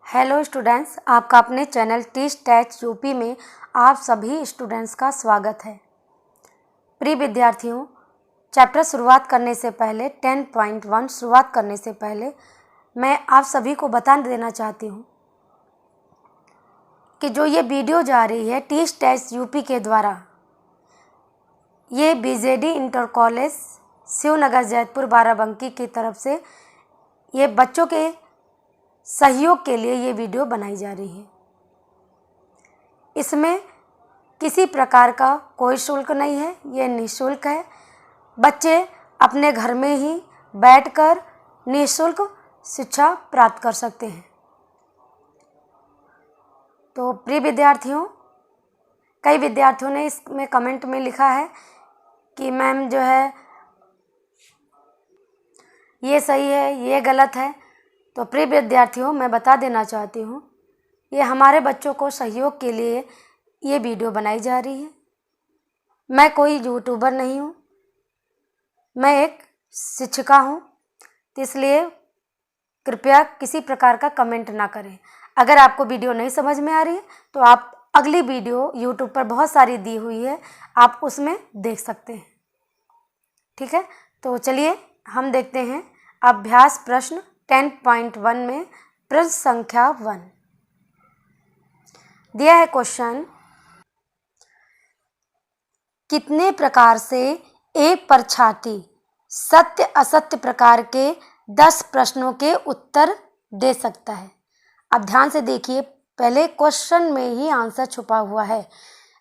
Hello students, आपका अपने channel teach टैच UP में आप सभी स्टूडेंट्स का स्वागत है। प्रिय विद्यार्थियों, चैप्टर शुरुआत करने से पहले 10.1 शुरुआत करने से पहले मैं आप सभी को बता देना चाहती हूँ कि जो ये वीडियो जा रही है टीच टैच यूपी के द्वारा, ये BJD inter college Shivnagar Jaitpur Barabanki की तरफ से ये बच्चों के सहयोग के लिए ये वीडियो बनाई जा रही है। इसमें किसी प्रकार का कोई शुल्क नहीं है, ये निःशुल्क है। बच्चे अपने घर में ही बैठकर निःशुल्क शिक्षा प्राप्त कर सकते हैं। तो प्रिय विद्यार्थियों, कई विद्यार्थियों ने इसमें कमेंट में लिखा है कि मैम जो है ये सही है, ये गलत है। तो प्रिय विद्यार्थियों, मैं बता देना चाहती हूँ, ये हमारे बच्चों को सहयोग के लिए ये वीडियो बनाई जा रही है। मैं कोई यूट्यूबर नहीं हूँ, मैं एक शिक्षिका हूँ, तो इसलिए कृपया किसी प्रकार का कमेंट ना करें। अगर आपको वीडियो नहीं समझ में आ रही है तो आप अगली वीडियो यूट्यूब पर बहुत सारी दी हुई है, आप उसमें देख सकते हैं। ठीक है, तो चलिए हम देखते हैं अभ्यास प्रश्न 10.1 में प्रश्न संख्या 1 दिया है। क्वेश्चन, कितने प्रकार से एक परीक्षार्थी सत्य असत्य प्रकार के 10 प्रश्नों के उत्तर दे सकता है? अब ध्यान से देखिए, पहले क्वेश्चन में ही आंसर छुपा हुआ है।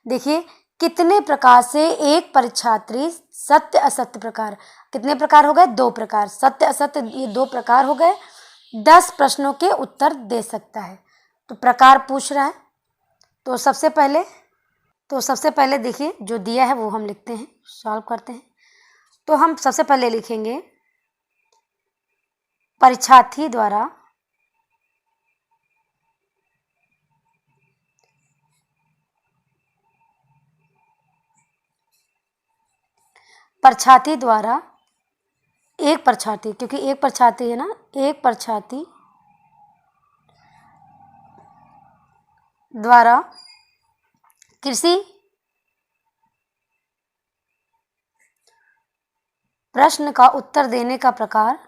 देखिए, कितने प्रकार से एक परीक्षार्थी सत्य असत्य प्रकार, कितने प्रकार हो गए? 2 प्रकार, सत्य असत्य ये 2 प्रकार हो गए। 10 प्रश्नों के उत्तर दे सकता है। तो प्रकार पूछ रहा है, तो सबसे पहले देखिए जो दिया है वो हम लिखते हैं, सॉल्व करते हैं। तो हम सबसे पहले लिखेंगे परीक्षार्थी द्वारा एक परीक्षार्थी, क्योंकि एक परीक्षार्थी है ना, एक परीक्षार्थी द्वारा किसी प्रश्न का उत्तर देने का प्रकार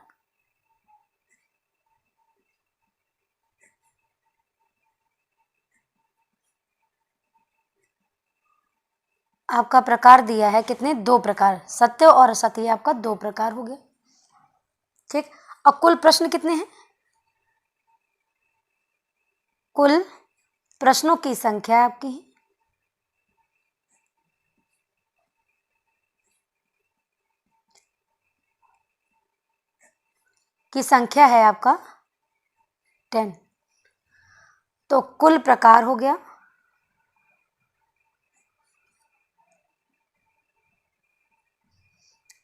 आपका प्रकार दिया है कितने? 2 प्रकार, सत्य और असत्य, आपका 2 प्रकार हो गया। ठीक, अब कुल प्रश्न कितने हैं? कुल प्रश्नों की संख्या आपकी है आपका 10। तो कुल प्रकार हो गया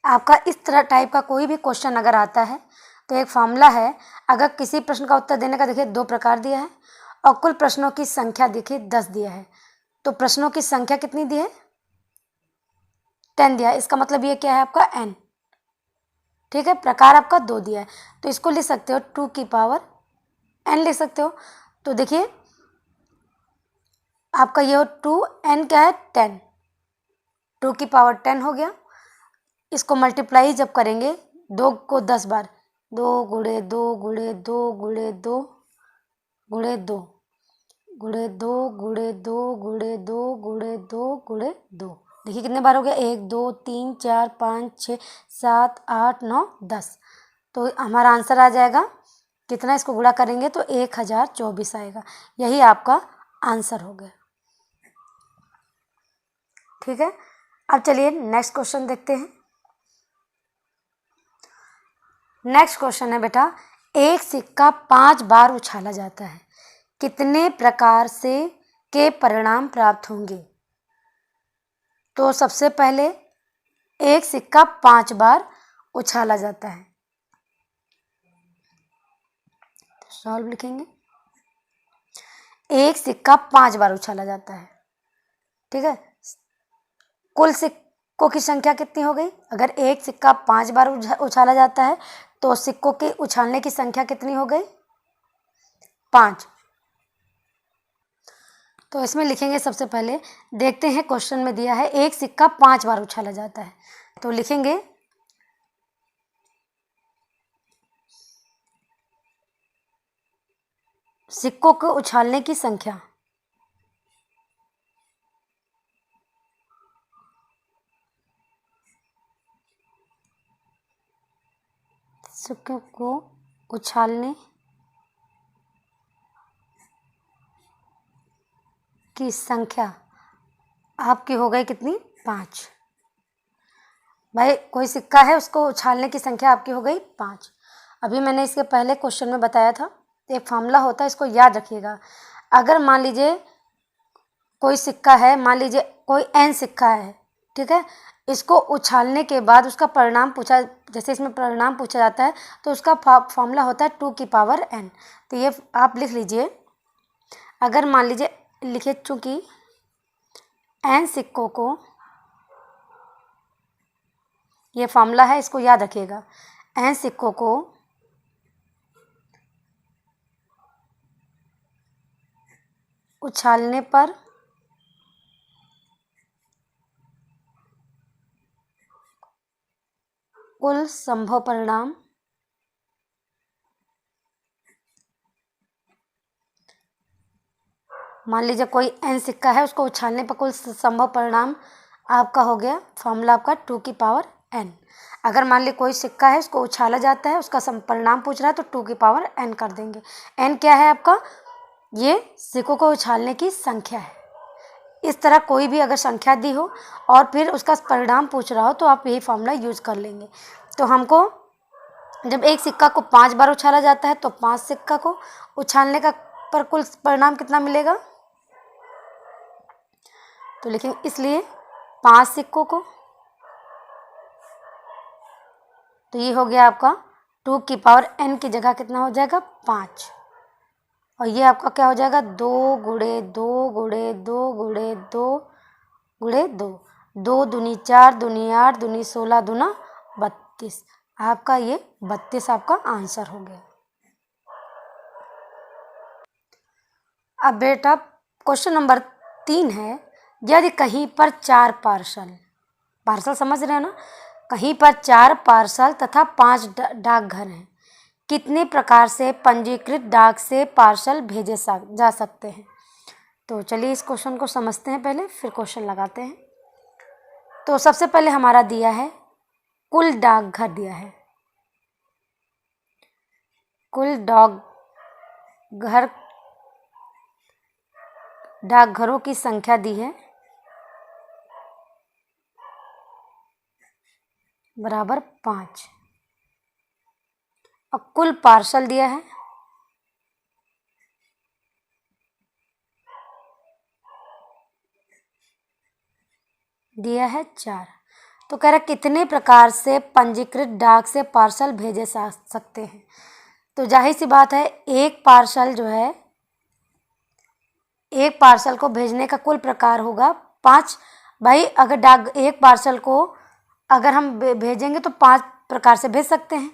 आपका। इस तरह टाइप का कोई भी क्वेश्चन अगर आता है तो एक फॉर्मूला है, अगर किसी प्रश्न का उत्तर देने का देखिए 2 प्रकार दिया है और कुल प्रश्नों की संख्या देखिए 10 दिया है, तो प्रश्नों की संख्या कितनी दी है? 10 दिया है। इसका मतलब ये क्या है आपका? n। ठीक है, प्रकार आपका 2 दिया है, तो इसको लिख सकते हो 2 की पावर n लिख सकते हो। तो देखिए आपका ये 2n क्या है? 10, 2 की पावर 10 हो गया। इसको मल्टीप्लाई जब करेंगे 2 को 10 बार, 2 गुणे 2 गुणे 2 गुणे 2 गुणे 2 गुणे 2 गुणे 2 गुणे 2 गुणे 2 गुणे 2, देखिए कितने बार हो गया? 1 2 3 4 5 6 7 8 9 10। तो हमारा आंसर आ जाएगा कितना? इसको गुणा करेंगे तो 1024 आएगा। यही आपका आंसर हो गया। ठीक है, अब चलिए नेक्स्ट क्वेश्चन देखते हैं। नेक्स्ट क्वेश्चन है बेटा, एक सिक्का 5 बार उछाला जाता है, कितने प्रकार से के परिणाम प्राप्त होंगे? तो सबसे पहले एक सिक्का 5 बार उछाला जाता है, तो सॉल्व लिखेंगे। एक सिक्का 5 बार उछाला जाता है, ठीक है। कुल सिक्कों की संख्या कितनी हो गई? अगर एक सिक्का 5 बार उछाला जाता है तो सिक्कों के उछालने की संख्या कितनी हो गई? 5। तो इसमें लिखेंगे सबसे पहले, देखते हैं क्वेश्चन में दिया है एक सिक्का 5 बार उछाला जाता है। तो लिखेंगे सिक्कों को उछालने की संख्या। सिक्कों को उछालने की संख्या आपकी हो गई कितनी? 5। भाई कोई सिक्का है, उसको उछालने की संख्या आपकी हो गई 5। अभी मैंने इसके पहले क्वेश्चन में बताया था, एक फार्मूला होता है, इसको याद रखिएगा। अगर मान लीजिए कोई सिक्का है, मान लीजिए कोई n सिक्का है, ठीक है, इसको उछालने के बाद उसका परिणाम पूछा, जैसे इसमें परिणाम पूछा जाता है तो उसका फॉर्मूला होता है 2 की पावर n। तो ये आप लिख लीजिए। अगर मान लीजिए लिखे, चूंकि n सिक्कों को, ये फॉर्मूला है, इसको याद रखिएगा, n सिक्कों को उछालने पर कुल संभव परिणाम मान लीजिए कोई n सिक्का है, उसको उछालने पर कुल संभव परिणाम आपका हो गया, फॉर्मूला आपका 2 की पावर n। अगर मान लीजिए कोई सिक्का है, उसको उछाला जाता है, उसका परिणाम पूछ रहा है, तो 2 की पावर n कर देंगे। n क्या है आपका? ये सिक्कों को उछालने की संख्या है। इस तरह कोई भी अगर संख्या दी हो और फिर उसका परिणाम पूछ रहा हो तो आप यही फॉर्मूला यूज कर लेंगे। तो हमको जब एक सिक्का को 5 बार उछाला जाता है तो 5 सिक्का को उछालने का पर कुल परिणाम कितना मिलेगा? तो लिखेंगे इसलिए 5 सिक्कों को, तो ये हो गया आपका 2 की पावर n की जगह कितना हो जाएगा? 5। और ये आपका क्या हो जाएगा? 2 गुणे 2 गुणे 2 गुणे 2 गुणे 2, 2 दूनी 4, दूनी 8, दूनी 16, दूना 32। आपका ये 32 आपका आंसर हो गया। अब बेटा क्वेश्चन नंबर 3 है, यदि कहीं पर 4 पार्सल समझ रहे हो ना, कहीं पर 4 पार्सल तथा 5 डाकघर हैं, कितने प्रकार से पंजीकृत डाक से पार्सल भेजे जा सकते हैं? तो चलिए इस क्वेश्चन को समझते हैं पहले, फिर क्वेश्चन लगाते हैं। तो सबसे पहले हमारा दिया है कुल डाकघर दिया है, कुल डाकघरों की संख्या दी है बराबर 5, और कुल पार्सल दिया है चार। तो कह रहा कितने प्रकार से पंजीकृत डाक से पार्सल भेजे जा सकते हैं? तो जाहिर सी बात है, एक पार्सल जो है, एक पार्सल को भेजने का कुल प्रकार होगा 5। भाई अगर एक पार्सल को अगर हम भेजेंगे तो 5 प्रकार से भेज सकते हैं,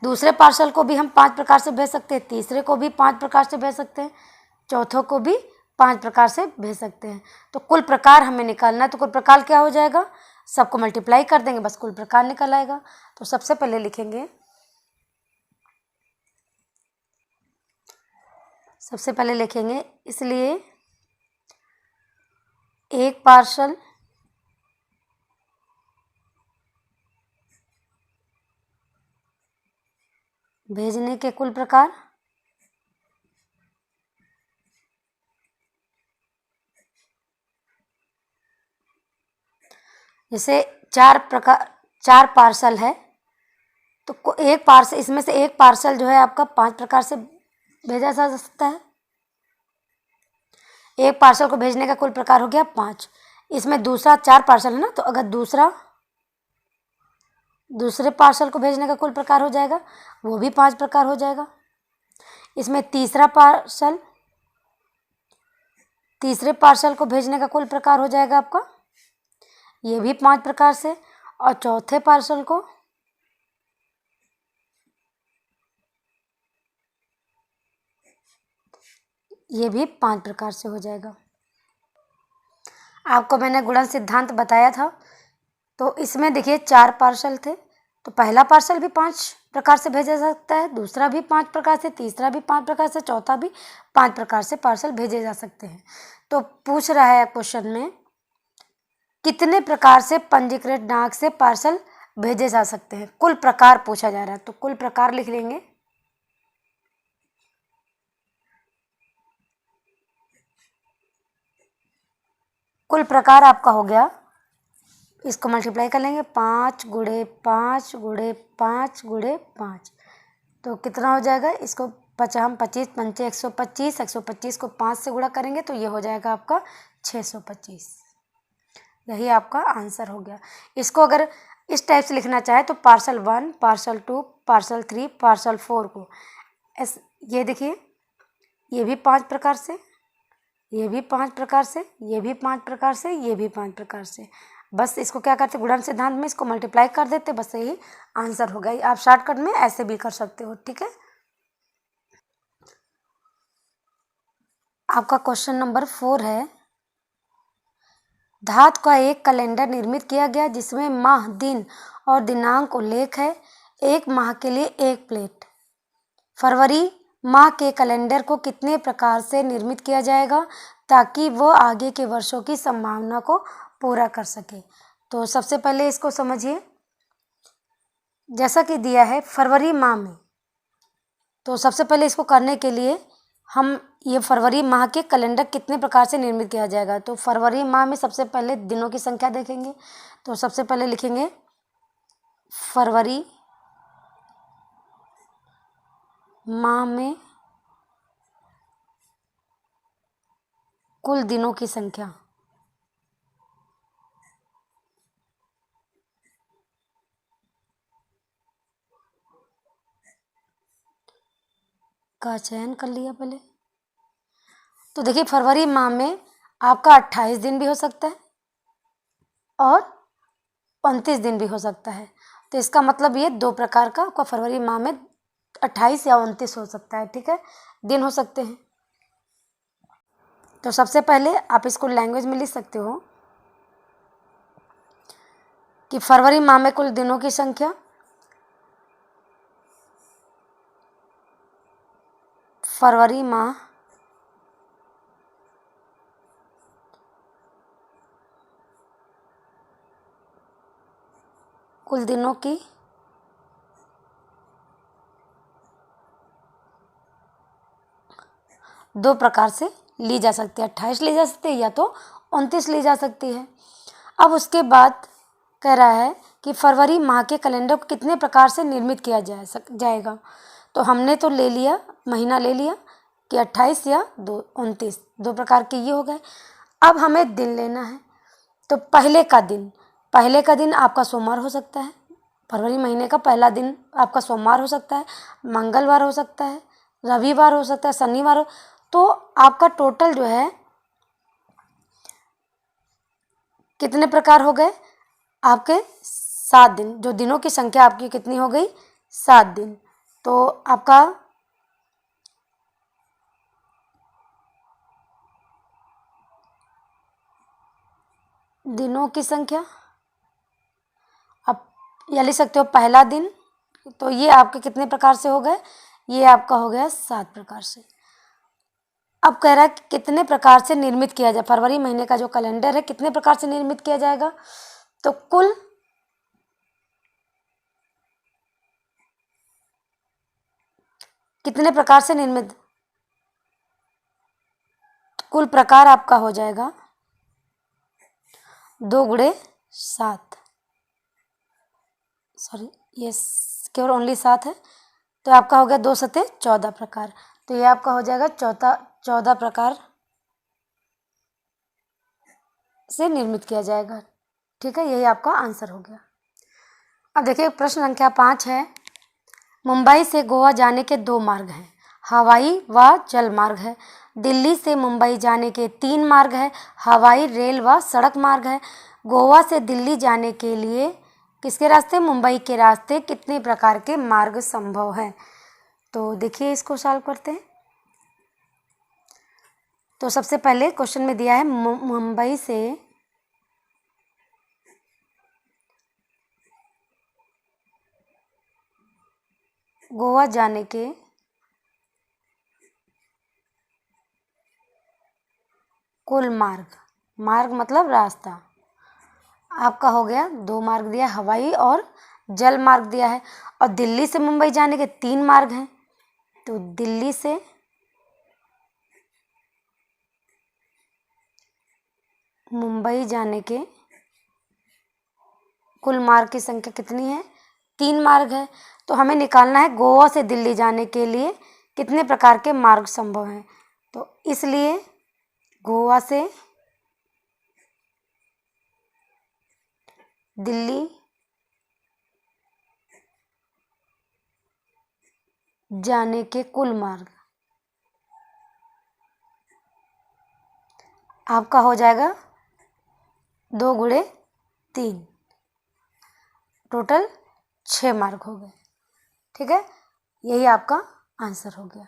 दूसरे पार्सल को भी हम 5 प्रकार से भेज सकते हैं, तीसरे को भी 5 प्रकार से भेज सकते हैं, चौथों को भी 5 प्रकार से भेज सकते हैं। तो कुल प्रकार हमें निकालना है, तो कुल प्रकार क्या हो जाएगा? सबको मल्टीप्लाई कर देंगे, बस कुल प्रकार निकल आएगा। तो सबसे पहले लिखेंगे, इसलिए एक पार्सल भेजने के कुल प्रकार जैसे 4 पार्सल है, तो एक पार्सल, इसमें से एक पार्सल जो है आपका 5 प्रकार से भेजा जा सकता है। एक पार्सल को भेजने का कुल प्रकार हो गया 5। इसमें दूसरा 4 पार्सल है ना, तो अगर दूसरे पार्सल को भेजने का कुल प्रकार हो जाएगा, वो भी 5 प्रकार हो जाएगा। इसमें तीसरे पार्सल को भेजने का कुल प्रकार हो जाएगा आपका, ये भी 5 प्रकार से, और चौथे पार्सल को ये भी 5 प्रकार से हो जाएगा। आपको मैंने गुणन सिद्धांत बताया था, तो इसमें देखिए 4 पार्सल थे, तो पहला पार्सल भी 5 प्रकार से भेजा जा सकता है, दूसरा भी 5 प्रकार से, तीसरा भी 5 प्रकार से, चौथा भी 5 प्रकार से पार्सल भेजे जा सकते हैं। तो पूछ रहा है क्वेश्चन में कितने प्रकार से पंजीकृत डाक से पार्सल भेजे जा सकते हैं, कुल प्रकार पूछा जा रहा है, तो कुल प्रकार लिख लेंगे। कुल प्रकार आपका हो गया, इसको मल्टीप्लाई कर लेंगे, 5 गुणे 5 गुणे 5 गुणे 5, तो कितना हो जाएगा, इसको 25 पंचे 125, 125 को 5 से गुणा करेंगे तो ये हो जाएगा आपका 625। यही आपका आंसर हो गया। इसको अगर इस टाइप से लिखना चाहे तो पार्सल 1, पार्सल 2, पार्सल 3, पार्सल 4 को ये देखिए, ये भी 5 प्रकार से, ये भी 5 प्रकार से, ये भी 5 प्रकार से, ये भी 5 प्रकार से। बस इसको क्या करते, गुणन सिद्धांत में इसको मल्टीप्लाई कर देते, बस यही आंसर हो गया। आप शॉर्टकट में ऐसे भी कर सकते हो, ठीक है। आपका क्वेश्चन नंबर 4 है, धातु का एक कैलेंडर निर्मित किया गया जिसमें माह, दिन और दिनांक उल्लेख है। एक माह के लिए एक प्लेट। फरवरी माह के कैलेंडर को कितने प्रकार से निर्मित किया जाएगा ताकि वो आगे के वर्षों की संभावना को पूरा कर सके। तो सबसे पहले इसको समझिए, जैसा कि दिया है फरवरी माह में, तो सबसे पहले इसको करने के लिए हम ये फरवरी माह के कैलेंडर कितने प्रकार से निर्मित किया जाएगा, तो फरवरी माह में सबसे पहले दिनों की संख्या देखेंगे। तो सबसे पहले लिखेंगे फरवरी माह में कुल दिनों की संख्या, का चयन कर लिया पहले। तो देखिए फरवरी माह में आपका 28 दिन भी हो सकता है और 29 दिन भी हो सकता है। तो इसका मतलब ये 2 प्रकार का आपका फरवरी माह में 28 या 29 हो सकता है, ठीक है, दिन हो सकते हैं। तो सबसे पहले आप इसको लैंग्वेज में लिख सकते हो कि फरवरी माह में कुल दिनों की संख्या फरवरी माह कुल दिनों की दो प्रकार से ली जा सकती है, 28 ली जा सकती है या तो 29 ली जा सकती है। अब उसके बाद कह रहा है कि फरवरी माह के कैलेंडर को कितने प्रकार से निर्मित किया जाएगा। तो हमने तो ले लिया, महीना ले लिया कि 28 या 29, 2 प्रकार के ये हो गए। अब हमें दिन लेना है, तो पहले का दिन आपका सोमवार हो सकता है। फरवरी महीने का पहला दिन आपका सोमवार हो सकता है, मंगलवार हो सकता है, रविवार हो सकता है, शनिवार तो आपका टोटल जो है कितने प्रकार हो गए आपके, 7 दिन। जो दिनों की संख्या आपकी कितनी हो गई, 7 दिन। तो आपका दिनों की संख्या आप या लिख सकते हो पहला दिन, तो ये आपके कितने प्रकार से हो गए, ये आपका हो गया 7 प्रकार से। अब कह रहा है कि कितने प्रकार से निर्मित किया जाए, फरवरी महीने का जो कैलेंडर है कितने प्रकार से निर्मित किया जाएगा। तो कुल कितने प्रकार से निर्मित, कुल प्रकार आपका हो जाएगा 2 गुणे 7, सॉरी ये केवल ओनली 7 है, तो आपका हो गया 2 सते 14 प्रकार। तो ये आपका हो जाएगा 14 प्रकार से निर्मित किया जाएगा, ठीक है, यही आपका आंसर हो गया। अब देखिए प्रश्न संख्या 5 है, मुंबई से गोवा जाने के 2 मार्ग हैं, हवाई व जल मार्ग है। दिल्ली से मुंबई जाने के 3 मार्ग है, हवाई, रेल व सड़क मार्ग है। गोवा से दिल्ली जाने के लिए किसके रास्ते, मुंबई के रास्ते कितने प्रकार के मार्ग संभव हैं। तो देखिए इसको सॉल्व करते हैं। तो सबसे पहले क्वेश्चन में दिया है मुंबई से गोवा जाने के कुल मार्ग मतलब रास्ता। आपका हो गया 2 मार्ग दिया, हवाई और जल मार्ग दिया है। और दिल्ली से मुंबई जाने के 3 मार्ग हैं, तो दिल्ली से मुंबई जाने के कुल मार्ग की संख्या कितनी है? 3 मार्ग है। तो हमें निकालना है गोवा से दिल्ली जाने के लिए कितने प्रकार के मार्ग संभव हैं। तो इसलिए गोवा से दिल्ली जाने के कुल मार्ग आपका हो जाएगा 2 गुणे 3, टोटल 6 मार्क हो गए। ठीक है, यही आपका आंसर हो गया।